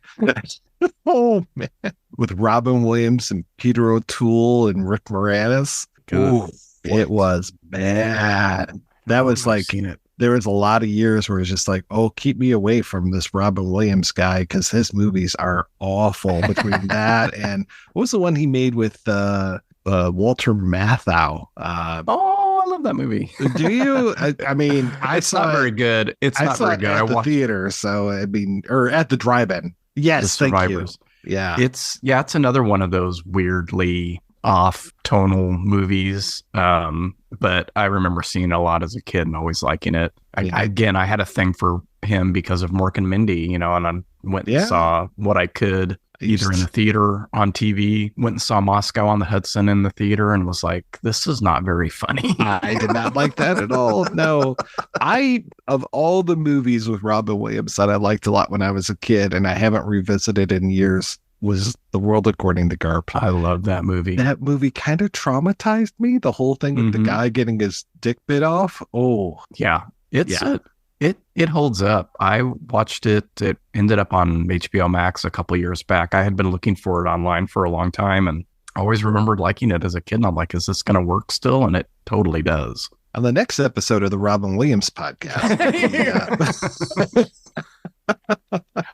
Oh man, with Robin Williams and Peter O'Toole and Rick Moranis. Ooh, it was bad. That was like, seen it. there was a lot of years where it's just like, oh, keep me away from this Robin Williams guy, because his movies are awful. Between that and what was the one he made with Walter Matthau? Oh, I love that movie. Do you? I mean, I It's saw not very good. It's I not saw very it good. at I the watched theater, so I mean, or at the drive-in. Yes, The thank you. Survivors. Yeah, It's another one of those weirdly off tonal movies. But I remember seeing it a lot as a kid and always liking it. I had a thing for him because of Mork and Mindy, and I went and saw what I could either in the theater, on TV, went and saw Moscow on the Hudson in the theater and was like, this is not very funny. I did not like that at all. No, of all the movies with Robin Williams that I liked a lot when I was a kid, and I haven't revisited in years, was The World According to Garp. I love that movie. That movie kind of traumatized me. The whole thing with the guy getting his dick bit off. Oh, yeah. It holds up. I watched it. It ended up on HBO Max a couple years back. I had been looking for it online for a long time and I always remembered liking it as a kid. And I'm like, is this going to work still? And it totally does. on the next episode of the Robin Williams podcast.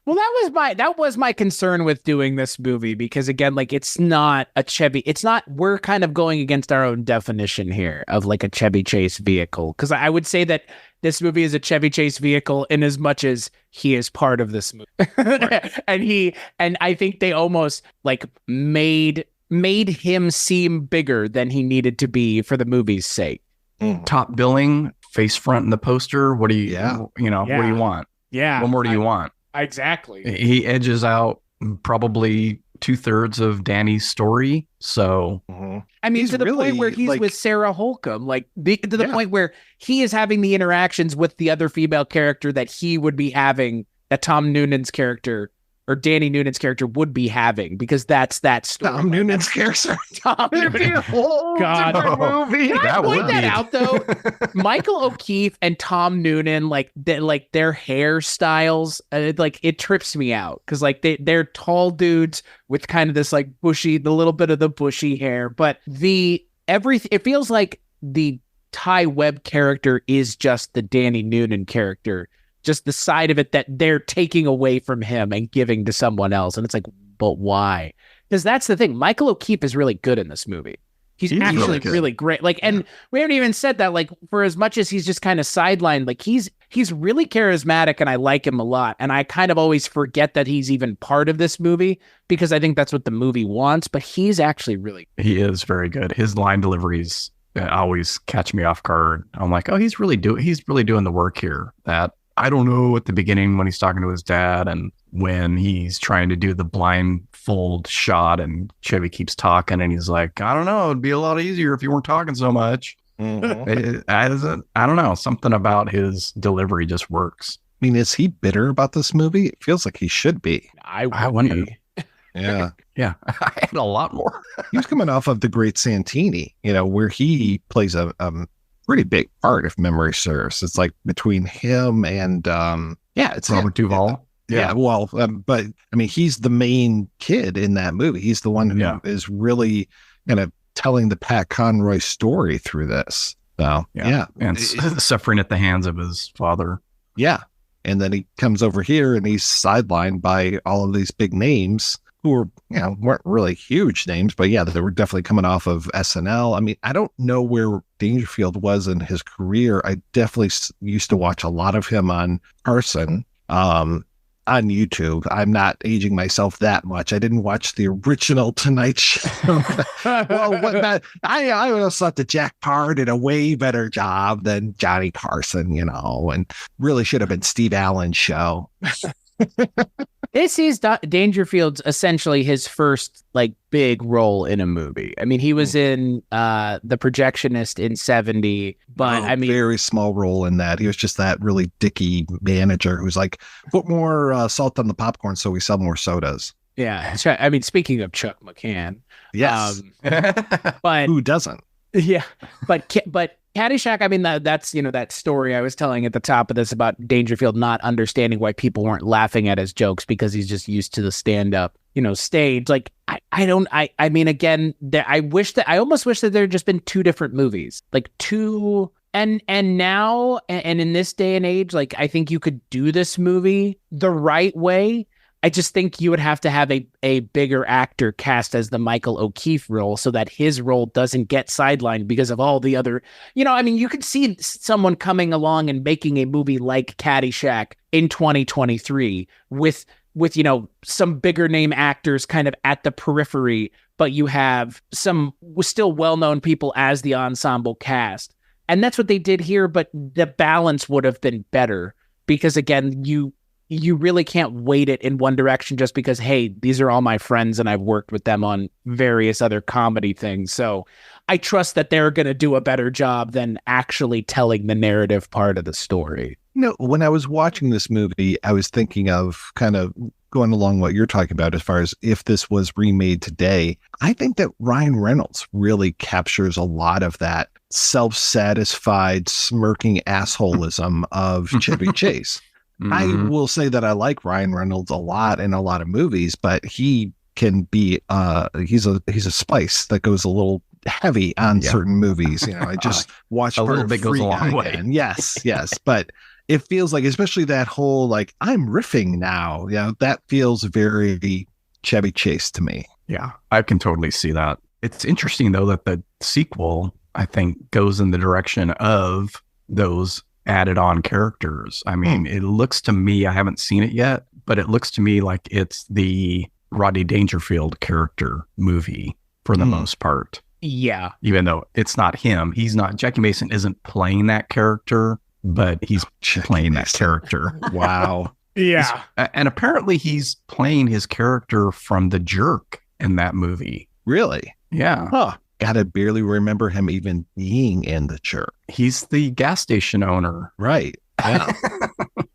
Well, that was my concern with doing this movie, because again, like, it's not a Chevy. We're kind of going against our own definition here of like a Chevy Chase vehicle. Because I would say that this movie is a Chevy Chase vehicle in as much as he is part of this movie. Right. and I think they almost like made him seem bigger than he needed to be for the movie's sake. Top billing, face front in the poster. What do you, what do you want? Yeah. What more do you want? Exactly. He edges out probably 2/3 of Danny's story. So, I mean, He's to the really, point where he's like- with Sarah Holcomb, like to the point where he is having the interactions with the other female character that he would be having, that Tom Noonan's character or Danny Noonan's character would be having, because that's that story. Tom Noonan's character. Tom Noonan. God. movie. Can I That point would that be- out though? Michael O'Keefe and Tom Noonan, like their hairstyles, like it trips me out, because like they're tall dudes with kind of this like bushy, the little bit of the bushy hair, but it feels like the Ty Webb character is just the Danny Noonan character, just the side of it that they're taking away from him and giving to someone else, and it's like, but why? Because that's the thing. Michael O'Keefe is really good in this movie. He's actually really good. really great. Like, and we haven't even said that, like, for as much as he's just kind of sidelined, like he's really charismatic and I like him a lot. And I kind of always forget that he's even part of this movie, because I think that's what the movie wants, but he's actually really he is very good. His line deliveries always catch me off guard. I'm like, oh, he's really doing the work here. That I don't know at the beginning when he's talking to his dad, and when he's trying to do the blindfold shot and Chevy keeps talking and he's like, I don't know, it'd be a lot easier if you weren't talking so much. I don't know. Something about his delivery just works. I mean, is he bitter about this movie? It feels like he should be. I wonder. Yeah. Yeah. I had a lot more. He was coming off of The Great Santini, where he plays a pretty big part, if memory serves. It's like between him and it's Robert Duvall. Yeah, well, but I mean, he's the main kid in that movie. He's the one who is really kind of telling the Pat Conroy story through this. So and suffering at the hands of his father. Yeah, and then he comes over here and he's sidelined by all of these big names who were, weren't really huge names, but they were definitely coming off of SNL. I mean, I don't know where Dangerfield was in his career. I definitely used to watch a lot of him on Carson, on YouTube. I'm not aging myself that much. I didn't watch the original Tonight Show. I always thought that Jack Parr did a way better job than Johnny Carson, and really should have been Steve Allen's show. This is Dangerfield's essentially his first like big role in a movie. I mean, he was in The Projectionist in 70, but I mean, very small role in that. He was just that really dicky manager who's like, put more salt on the popcorn so we sell more sodas. Yeah. I mean, speaking of Chuck McCann. Yes. But who doesn't? Yeah. But Caddyshack, I mean, that's, that story I was telling at the top of this about Dangerfield not understanding why people weren't laughing at his jokes because he's just used to the stand-up, stage. Like, I mean, again, I almost wish that there had just been two different movies, like two. And now, and in this day and age, like, I think you could do this movie the right way. I just think you would have to have a bigger actor cast as the Michael O'Keefe role so that his role doesn't get sidelined because of all the other, I mean, you could see someone coming along and making a movie like Caddyshack in 2023 with some bigger name actors kind of at the periphery, but you have some still well-known people as the ensemble cast. And that's what they did here, but the balance would have been better because, again, you really can't weight it in one direction just because, hey, these are all my friends and I've worked with them on various other comedy things. So I trust that they're going to do a better job than actually telling the narrative part of the story. When I was watching this movie, I was thinking of kind of going along what you're talking about as far as if this was remade today. I think that Ryan Reynolds really captures a lot of that self-satisfied, smirking assholism of Chevy Chase. Mm-hmm. I will say that I like Ryan Reynolds a lot in a lot of movies, but he can be he's a spice that goes a little heavy on certain movies. I just watched a little bit goes a long way. Again. Yes, but it feels like, especially that whole like I'm riffing now. That feels very Chevy Chase to me. Yeah, I can totally see that. It's interesting though that the sequel, I think, goes in the direction of those added on characters. I mean, it looks to me, I haven't seen it yet, but it looks to me like it's the Rodney Dangerfield character movie for the most part. Yeah. Even though it's not him. Jackie Mason isn't playing that character, but he's playing that character. Wow. Yeah. And apparently he's playing his character from The Jerk in that movie. Really? Yeah. Huh. Gotta barely remember him even being in The Jerk. He's the gas station owner. Right. Yeah.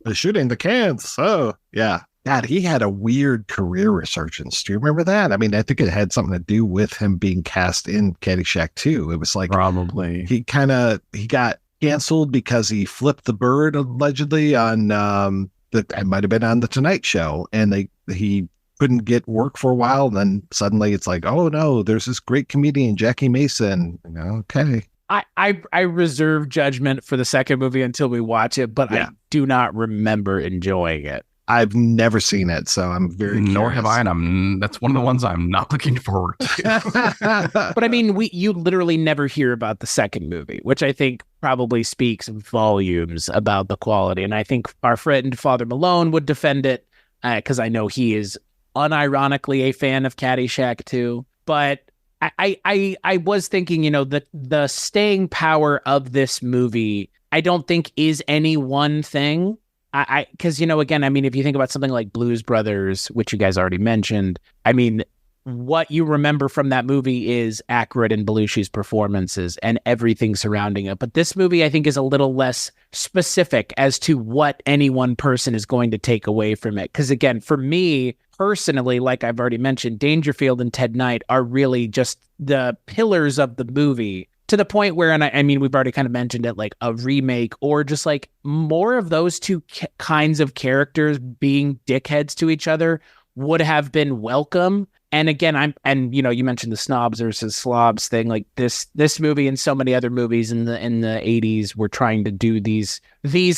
They're shooting the cans. Oh, yeah. God, he had a weird career resurgence. Do you remember that? I mean, I think it had something to do with him being cast in Caddyshack 2. It was like probably he got canceled because he flipped the bird allegedly on it might have been on the Tonight Show, and he couldn't get work for a while. And then suddenly it's like, oh no, there's this great comedian, Jackie Mason. Okay. I reserve judgment for the second movie until we watch it, but I do not remember enjoying it. I've never seen it, so I'm very curious. Nor have I, and that's one of the ones I'm not looking forward to. But I mean, you literally never hear about the second movie, which I think probably speaks volumes about the quality. And I think our friend Father Malone would defend it because I know he is unironically a fan of Caddyshack too. But I was thinking, the staying power of this movie, I don't think is any one thing. Because, again, I mean, if you think about something like Blues Brothers, which you guys already mentioned, I mean, what you remember from that movie is Aykroyd and Belushi's performances and everything surrounding it. But this movie, I think, is a little less specific as to what any one person is going to take away from it. Because, again, for me personally, like I've already mentioned, Dangerfield and Ted Knight are really just the pillars of the movie. To the point where, and I mean, we've already kind of mentioned it, like a remake or just like more of those two kinds of characters being dickheads to each other would have been welcome. And again, you mentioned the snobs versus slobs thing. Like this movie and so many other movies in the 80s were trying to do these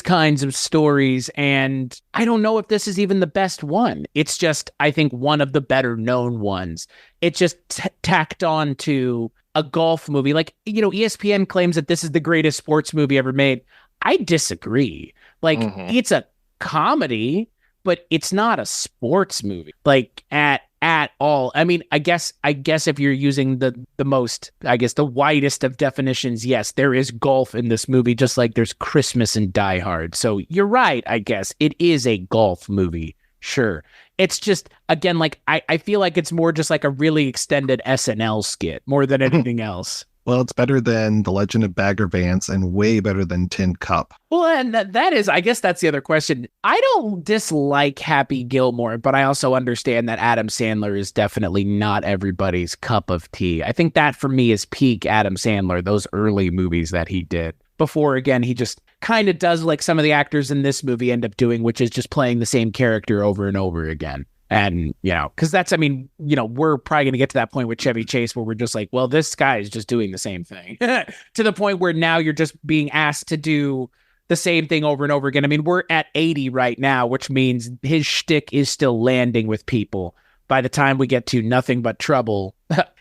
kinds of stories. And I don't know if this is even the best one. It's just, I think, one of the better known ones. It just tacked on to a golf movie. Like, ESPN claims that this is the greatest sports movie ever made. I disagree. Like, it's a comedy, but it's not a sports movie, like at all. I mean, I guess if you're using the most, the widest of definitions, yes, there is golf in this movie, just like there's Christmas in Die Hard. So you're right. I guess it is a golf movie. Sure. It's just, again, like, I feel like it's more just like a really extended SNL skit more than anything else. Well, it's better than The Legend of Bagger Vance and way better than Tin Cup. Well, and that is, I guess that's the other question. I don't dislike Happy Gilmore, but I also understand that Adam Sandler is definitely not everybody's cup of tea. I think that for me is peak Adam Sandler, those early movies that he did. Before, again, he just kind of does like some of the actors in this movie end up doing, which is just playing the same character over and over again. And, because that's, we're probably going to get to that point with Chevy Chase where we're just like, well, this guy is just doing the same thing to the point where now you're just being asked to do the same thing over and over again. I mean, we're at 80 right now, which means his shtick is still landing with people. By the time we get to Nothing But Trouble,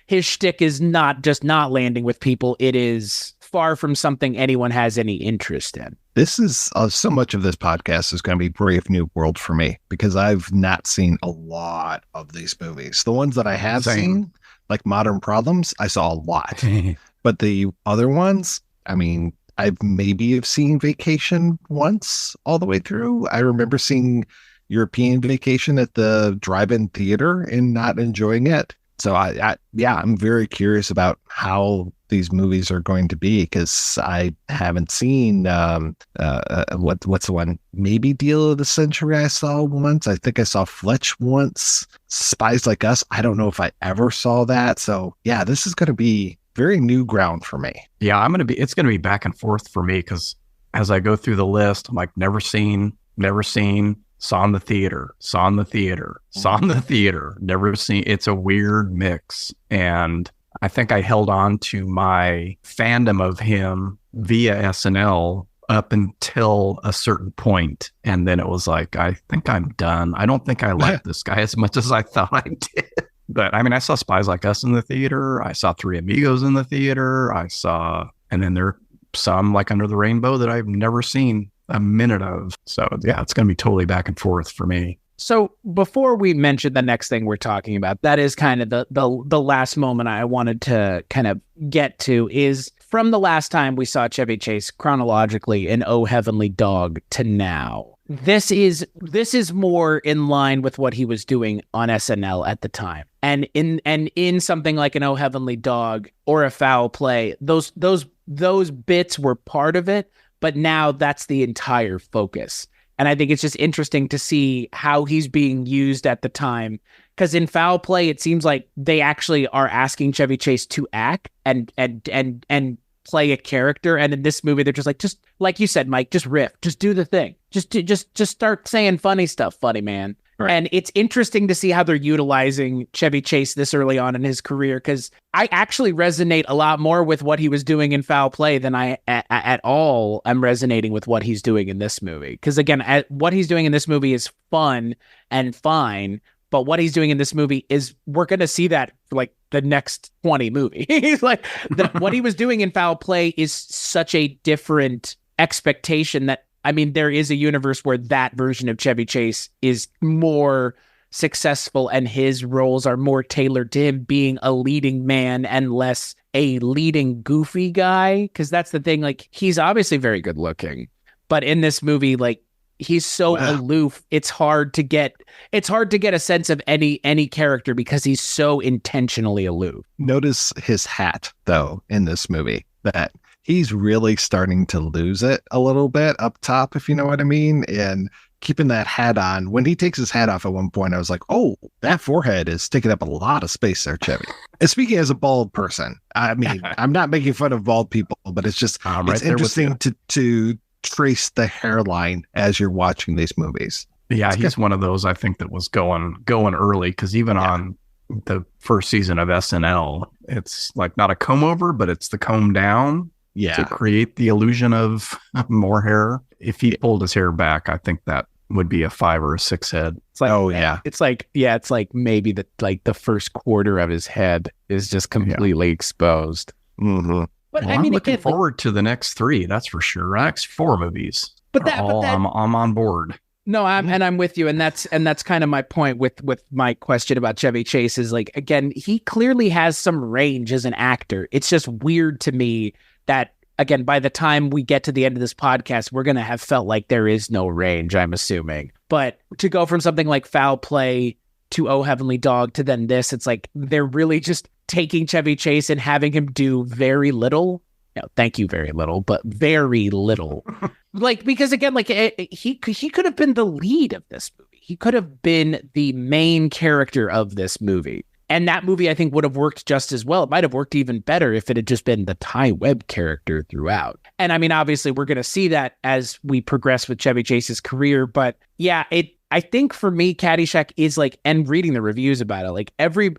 his shtick is not just not landing with people. It is far from something anyone has any interest in. This is so much of this podcast is going to be Brave New World for me because I've not seen a lot of these movies. The ones that I have seen, like Modern Problems, I saw a lot. But the other ones, I've maybe have seen Vacation once all the way through. I remember seeing European Vacation at the drive-in theater and not enjoying it. So I'm very curious about how these movies are going to be because I haven't seen what's the one? Maybe Deal of the Century I saw once. I think I saw Fletch once. Spies Like Us. I don't know if I ever saw that. So yeah, this is going to be very new ground for me. Yeah, it's going to be back and forth for me because as I go through the list, I'm like, never seen, saw in the theater, never seen. It's a weird mix. And I think I held on to my fandom of him via SNL up until a certain point. And then it was like, I think I'm done. I don't think I like this guy as much as I thought I did. But I saw Spies Like Us in the theater. I saw Three Amigos in the theater. And then there are some like Under the Rainbow that I've never seen a minute of. So yeah, it's going to be totally back and forth for me. So before we mention the next thing we're talking about, that is kind of the last moment I wanted to kind of get to is from the last time we saw Chevy Chase chronologically in Oh Heavenly Dog to now. This is more in line with what he was doing on SNL at the time. And in something like an Oh Heavenly Dog or a Foul Play, those bits were part of it, but now that's the entire focus. And I think it's just interesting to see how he's being used at the time. Because in Foul Play, it seems like they actually are asking Chevy Chase to act and play a character. And in this movie, they're just like you said, Mike, just riff, just do the thing. Just start saying funny stuff, funny man. Right. And it's interesting to see how they're utilizing Chevy Chase this early on in his career, because I actually resonate a lot more with what he was doing in Foul Play than I at all am resonating with what he's doing in this movie. Because again, what he's doing in this movie is fun and fine, but what he's doing in this movie is we're going to see that for like the next 20 movies. Like what he was doing in Foul Play is such a different expectation that, there is a universe where that version of Chevy Chase is more successful and his roles are more tailored to him being a leading man and less a leading goofy guy. Because that's the thing, like, he's obviously very good looking, but in this movie, like, he's so aloof. It's hard to get a sense of any character because he's so intentionally aloof. Notice his hat, though, in this movie, that he's really starting to lose it a little bit up top, if you know what I mean. And keeping that hat on, when he takes his hat off at one point, I was like, oh, that forehead is taking up a lot of space there, Chevy. And speaking as a bald person, I'm not making fun of bald people, but it's just, it's interesting to trace the hairline as you're watching these movies. Yeah, he's one of those, I think, that was going early, because even on the first season of SNL, it's like not a comb over, but it's the comb down. Yeah, to create the illusion of more hair. If he pulled his hair back, I think that would be a 5 or a 6 head. It's like, it's like maybe the first quarter of his head is just completely exposed. Mm-hmm. But I'm looking forward to the next 3. That's for sure. Next 4 movies. I'm on board. No, I'm with you, and that's kind of my point with my question about Chevy Chase is, like, again, he clearly has some range as an actor. It's just weird to me that, again, by the time we get to the end of this podcast, we're going to have felt like there is no range, I'm assuming. But to go from something like Foul Play to Oh Heavenly Dog to then this, it's like they're really just taking Chevy Chase and having him do very little. No, thank you, very little, but very little. Like, because again, like he could have been the lead of this movie. He could have been the main character of this movie. And that movie, I think, would have worked just as well. It might have worked even better if it had just been the Ty Webb character throughout. And I mean, obviously, we're going to see that as we progress with Chevy Chase's career. But yeah, I think for me, Caddyshack is like, and reading the reviews about it, like every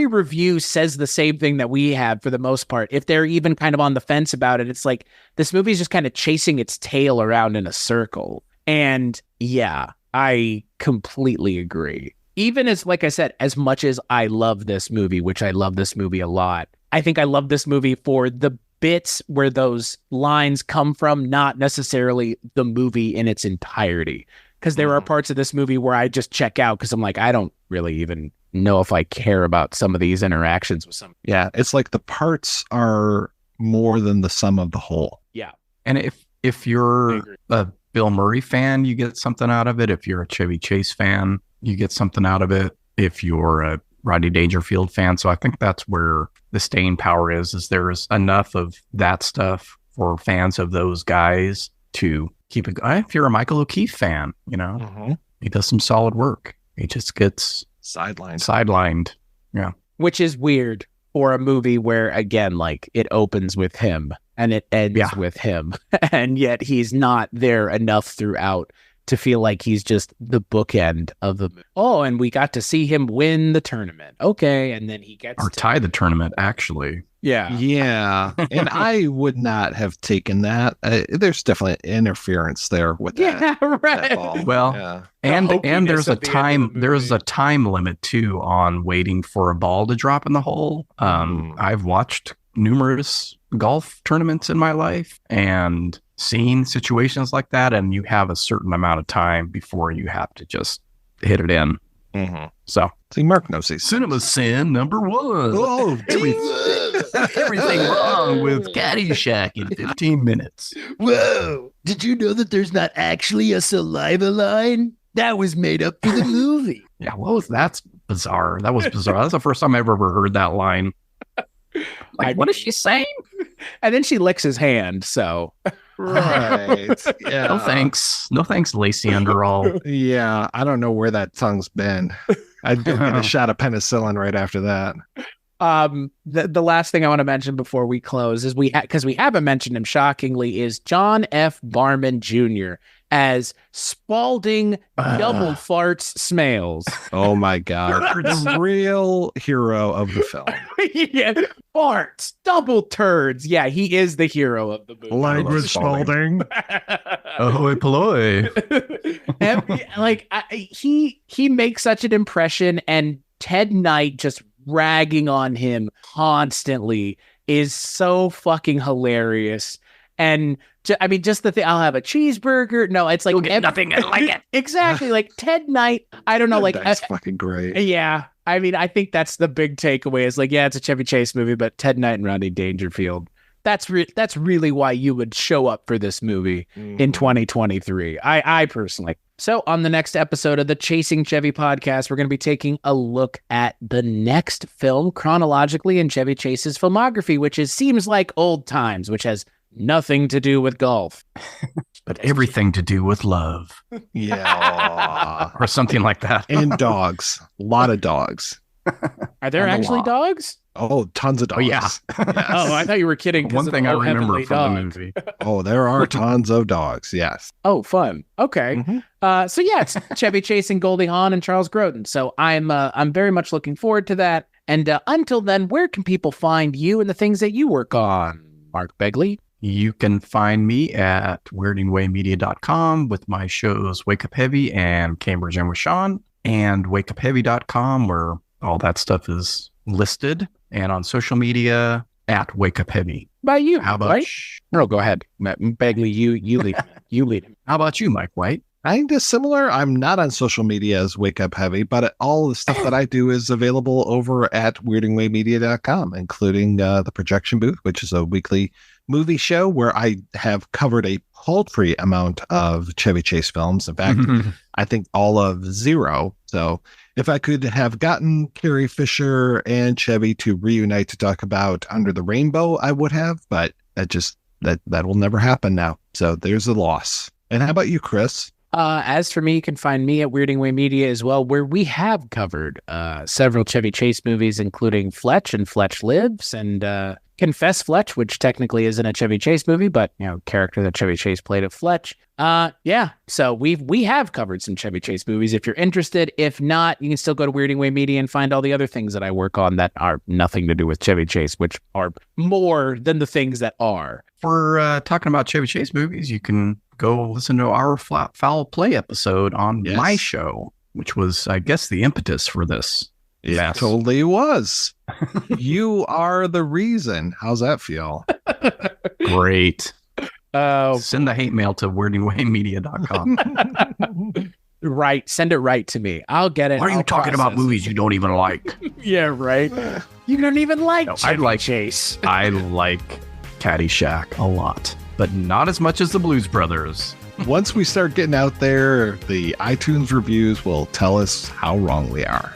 review says the same thing that we have for the most part. If they're even kind of on the fence about it, it's like this movie is just kind of chasing its tail around in a circle. And yeah, I completely agree. Even as, like I said, as much as I love this movie, which I love this movie a lot, I think I love this movie for the bits where those lines come from, not necessarily the movie in its entirety. Because there are parts of this movie where I just check out because I'm like, I don't really even know if I care about some of these interactions with some. Yeah, it's like the parts are more than the sum of the whole. Yeah. And if you're a Bill Murray fan, you get something out of it. If you're a Chevy Chase fan, you get something out of it. If you're a Rodney Dangerfield fan. So I think that's where the staying power is there's enough of that stuff for fans of those guys to keep it going. If you're a Michael O'Keefe fan, he does some solid work. He just gets sidelined. Yeah. Which is weird for a movie where, again, like it opens with him and it ends with him. And yet he's not there enough throughout to feel like he's just the bookend of the movie. Oh, and we got to see him win the tournament. Okay. And then he gets tie the tournament, actually. Yeah. Yeah. And I would not have taken that. There's definitely interference there with that. Yeah, right. That ball. Well, yeah. and there's a time limit too on waiting for a ball to drop in the hole. I've watched numerous golf tournaments in my life and seen situations like that, and you have a certain amount of time before you have to just hit it in. So see, Mark knows these. Cinema sin number one. Oh, everything wrong with Caddyshack in 15 minutes. Whoa! Did you know that there's not actually a saliva line? That was made up for the movie. Yeah, that's bizarre. That was bizarre. That's the first time I've ever heard that line. Like, what is she saying? And then she licks his hand, so. Right. Yeah. No thanks, Lacey Underall. Yeah, I don't know where that tongue's been. I'd go get a shot of penicillin right after that. The last thing I want to mention before we close is because we haven't mentioned him shockingly, is John F. Barman Jr. as Spalding Double Farts Smales. Oh my God. The real hero of the film. Yeah, farts, double turds. Yeah, he is the hero of the movie. Language Spalding. Ahoy polloi. He makes such an impression, and Ted Knight just ragging on him constantly is so fucking hilarious. And just the thing, I'll have a cheeseburger. No, it's like nothing like it. Exactly. Like Ted Knight. I don't know. Like that's fucking great. Yeah. I mean, I think that's the big takeaway is like, yeah, it's a Chevy Chase movie, but Ted Knight and Rodney Dangerfield. That's really why you would show up for this movie in 2023. I personally. So on the next episode of the Chasing Chevy podcast, we're going to be taking a look at the next film chronologically in Chevy Chase's filmography, which seems like old times, which has nothing to do with golf. But everything to do with love. Yeah. Or something like that. And dogs. A lot of dogs. Are there actually dogs? Oh, tons of dogs. Oh, yeah. Yes. Oh, I thought you were kidding. One thing I remember from the movie. Oh, there are tons of dogs. Yes. Oh, fun. Okay. So yeah, it's Chevy Chase and Goldie Hawn and Charles Grodin. So I'm very much looking forward to that. And until then, where can people find you and the things that you work on, Mark Begley? You can find me at weirdingwaymedia.com with my shows Wake Up Heavy and Cambridge and with Sean, and wakeupheavy.com where all that stuff is listed, and on social media at Wake Up Heavy. By you, how about right? No, go ahead. Begley, you lead. You lead him. How about you, Mike White? Kind of similar. I'm not on social media as Wake Up Heavy, but all the stuff that I do is available over at weirdingwaymedia.com, including the Projection Booth, which is a weekly movie show where I have covered a paltry amount of Chevy Chase films. In fact, I think all of 0. So if I could have gotten Carrie Fisher and Chevy to reunite to talk about Under the Rainbow, I would have, but that will never happen now. So there's a loss. And how about you, Chris? As for me, you can find me at Weirding Way Media as well, where we have covered several Chevy Chase movies, including Fletch and Fletch Lives, and Confess Fletch, which technically isn't a Chevy Chase movie, but character that Chevy Chase played of Fletch. So we have covered some Chevy Chase movies. If you're interested, if not, you can still go to Weirding Way Media and find all the other things that I work on that are nothing to do with Chevy Chase, which are more than the things that are. For talking about Chevy Chase movies, you can go listen to our Foul Play episode on my show, which was, I guess, the impetus for this. It totally was. You are the reason. How's that feel? Great. Oh, send the hate mail to weirdingwaymedia.com. Right. Send it right to me. I'll get it. Why are you talking about movies you don't even like? Yeah, right. You don't even like Chevy Chase. I like Caddyshack a lot, but not as much as the Blues Brothers. Once we start getting out there, the iTunes reviews will tell us how wrong we are.